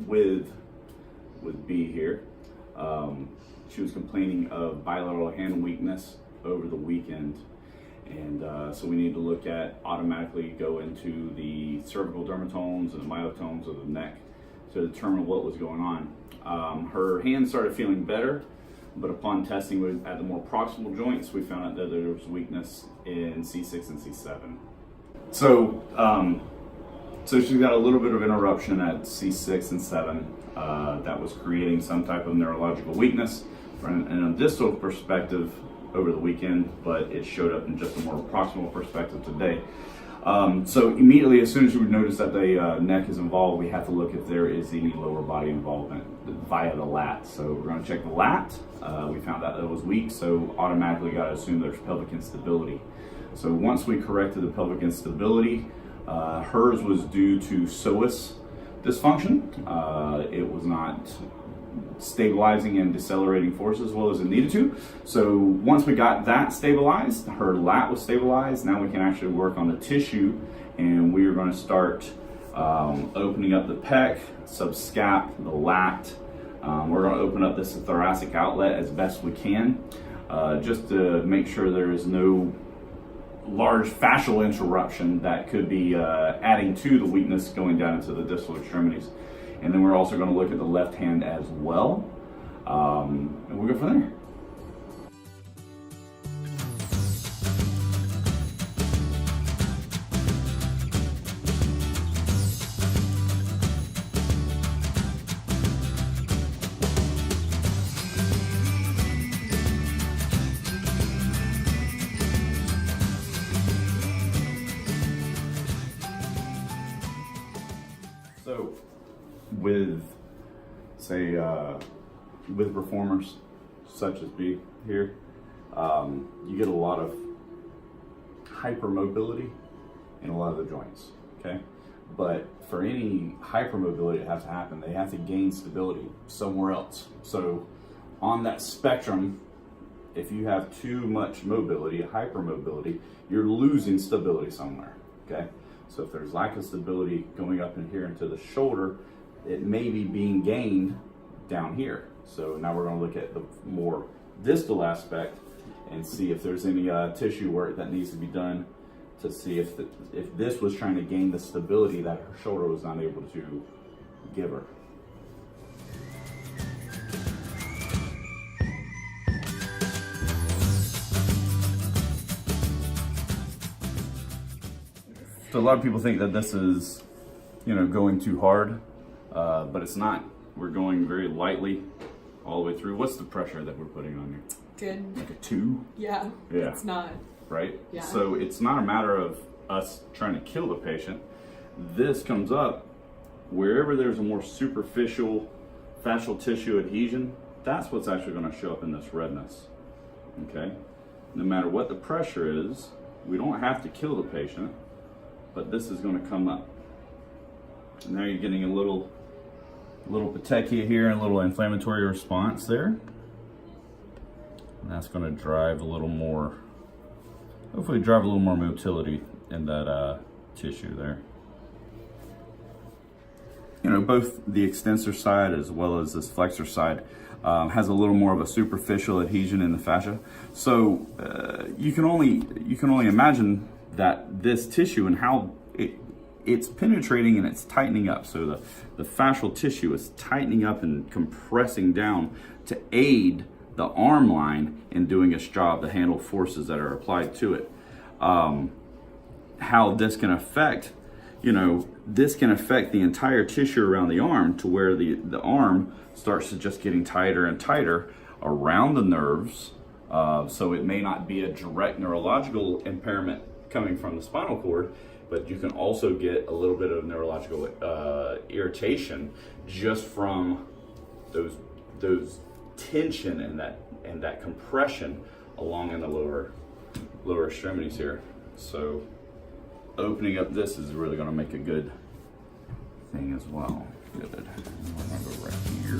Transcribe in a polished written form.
with B here. She was complaining of bilateral hand weakness over the weekend. And so we need to look at, automatically go into the cervical dermatomes and the myotomes of the neck to determine what was going on. Her hand started feeling better, but upon testing at the more proximal joints, we found out that there was weakness in C6 and C7. So, so she's got a little bit of interruption at C6 and 7 that was creating some type of neurological weakness from a distal perspective over the weekend, but it showed up in just a more proximal perspective today. So immediately, as soon as you would notice that the neck is involved, we have to look if there is any lower body involvement via the lat. So we're going to check the lat. We found out that it was weak, so automatically got to assume there's pelvic instability. So once we corrected the pelvic instability, hers was due to psoas dysfunction. It was not stabilizing and decelerating force as well as it needed to. So once we got that stabilized, her lat was stabilized, now we can actually work on the tissue, and we are going to start opening up the pec, subscap, the lat. We're going to open up this thoracic outlet as best we can, just to make sure there is no large fascial interruption that could be adding to the weakness going down into the distal extremities. And then we're also going to look at the left hand as well, and we'll go from there. So, with, say, with performers such as B here, you get a lot of hypermobility in a lot of the joints, okay? But for any hypermobility that has to happen, they have to gain stability somewhere else. So on that spectrum, if you have too much mobility, hypermobility, you're losing stability somewhere, okay? So if there's lack of stability going up in here into the shoulder, it may be being gained down here. So now we're going to look at the more distal aspect and see if there's any tissue work that needs to be done to see if this was trying to gain the stability that her shoulder was not able to give her. So a lot of people think that this is, going too hard, but it's not. We're going very lightly all the way through. What's the pressure that we're putting on here? Good. Like a 2? Yeah. Yeah. It's not. Right? Yeah. So it's not a matter of us trying to kill the patient. This comes up wherever there's a more superficial fascial tissue adhesion. That's what's actually going to show up in this redness. Okay? No matter what the pressure is, we don't have to kill the patient, but this is going to come up. And now you're getting a little petechia here and a little inflammatory response there. And that's going to drive a little more, hopefully drive a little more motility in that tissue there. Both the extensor side as well as this flexor side has a little more of a superficial adhesion in the fascia. So you can only imagine that this tissue and how it's penetrating and it's tightening up. So the fascial tissue is tightening up and compressing down to aid the arm line in doing its job to handle forces that are applied to it. How this can affect, this can affect the entire tissue around the arm to where the arm starts to just getting tighter and tighter around the nerves. So it may not be a direct neurological impairment coming from the spinal cord, but you can also get a little bit of neurological irritation just from those tension and that compression along in the lower extremities here. So opening up this is really going to make a good thing as well. Good. I'm going to go right here.